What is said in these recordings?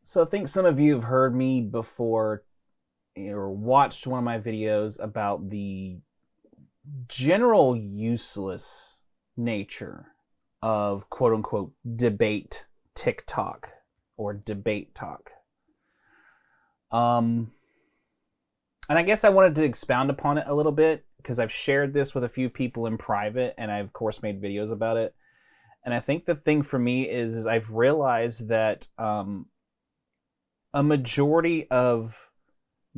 So I think some of you have heard me before or watched one of my videos about the general useless nature of quote unquote debate TikTok or debate talk. And I guess I wanted to expound upon it a little bit because I've shared this with a few people in private and I've of course made videos about it. And I think the thing for me is I've realized that a majority of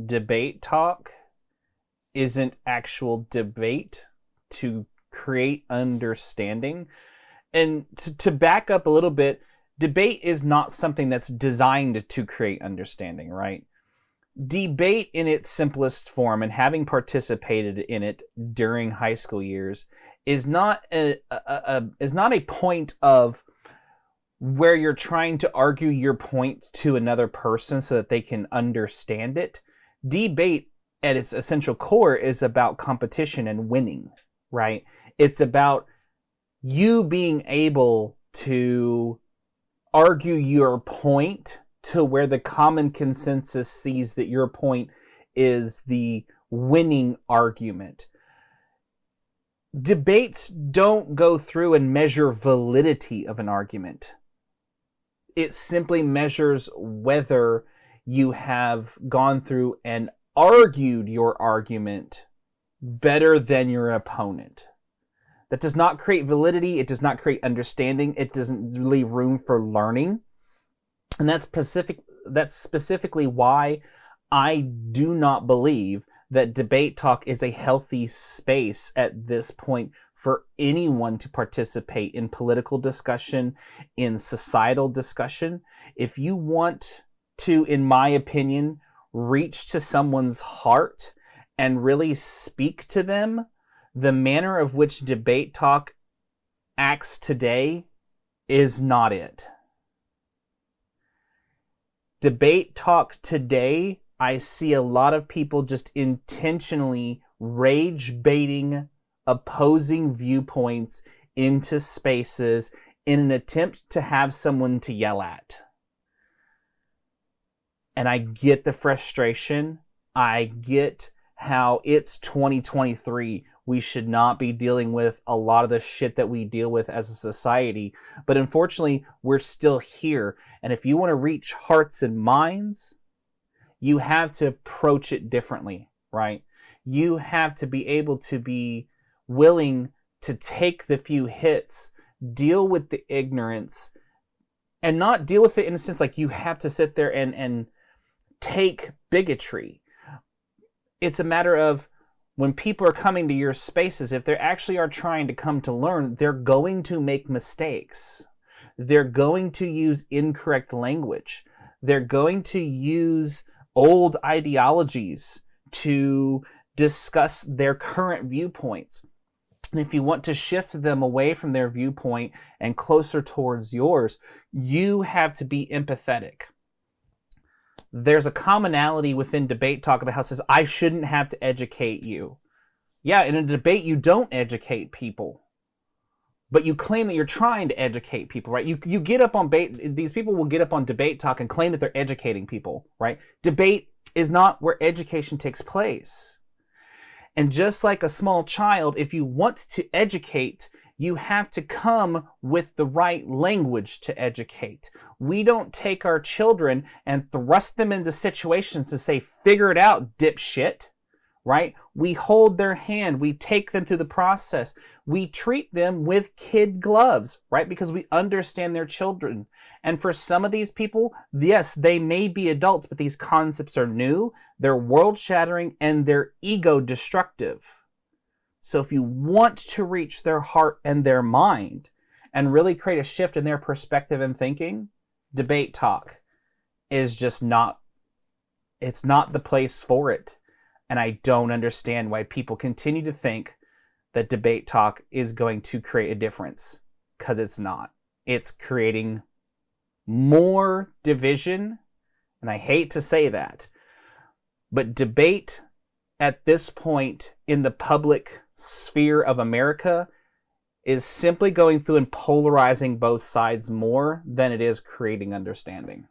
debate talk isn't actual debate to create understanding. And to back up a little bit, debate is not something that's designed to create understanding, right? Debate in its simplest form, and having participated in it during high school years, is not a point of where you're trying to argue your point to another person so that they can understand it. Debate at its essential core is about competition and winning, right? It's about you being able to argue your point to where the common consensus sees that your point is the winning argument. Debates don't go through and measure validity of an argument. It simply measures whether you have gone through and argued your argument better than your opponent. That does not create validity. It does not create understanding. It doesn't leave room for learning. And that's specifically why I do not believe that debate talk is a healthy space at this point for anyone to participate in political discussion, in societal discussion. If you want to, in my opinion, reach to someone's heart and really speak to them, the manner of which debate talk acts today is not it. Debate talk today, I see a lot of people just intentionally rage baiting opposing viewpoints into spaces in an attempt to have someone to yell at. And I get the frustration. I get how it's 2023. We should not be dealing with a lot of the shit that we deal with as a society. But unfortunately, we're still here. And if you want to reach hearts and minds, you have to approach it differently, right? You have to be able to be willing to take the few hits, deal with the ignorance, and not deal with it in a sense like you have to sit there and take bigotry. It's a matter of when people are coming to your spaces, if they actually are trying to come to learn, they're going to make mistakes. They're going to use incorrect language. They're going to use old ideologies to discuss their current viewpoints. And if you want to shift them away from their viewpoint and closer towards yours, you have to be empathetic. There's a commonality within debate talk about how it says, I shouldn't have to educate you. Yeah, in a debate, you don't educate people. But you claim that you're trying to educate people, right? You get up on these people will get up on debate talk and claim that they're educating people, right? Debate is not where education takes place. And just like a small child, if you want to educate, you have to come with the right language to educate. We don't take our children and thrust them into situations to say, figure it out, dipshit, right? We hold their hand. We take them through the process. We treat them with kid gloves, right? Because we understand their children. And for some of these people, yes, they may be adults, but these concepts are new, they're world-shattering, and they're ego-destructive. So if you want to reach their heart and their mind and really create a shift in their perspective and thinking, debate talk is just it's not the place for it. And I don't understand why people continue to think that debate talk is going to create a difference, because it's not. It's creating more division, and I hate to say that, but debate at this point in the public sphere of America is simply going through and polarizing both sides more than it is creating understanding.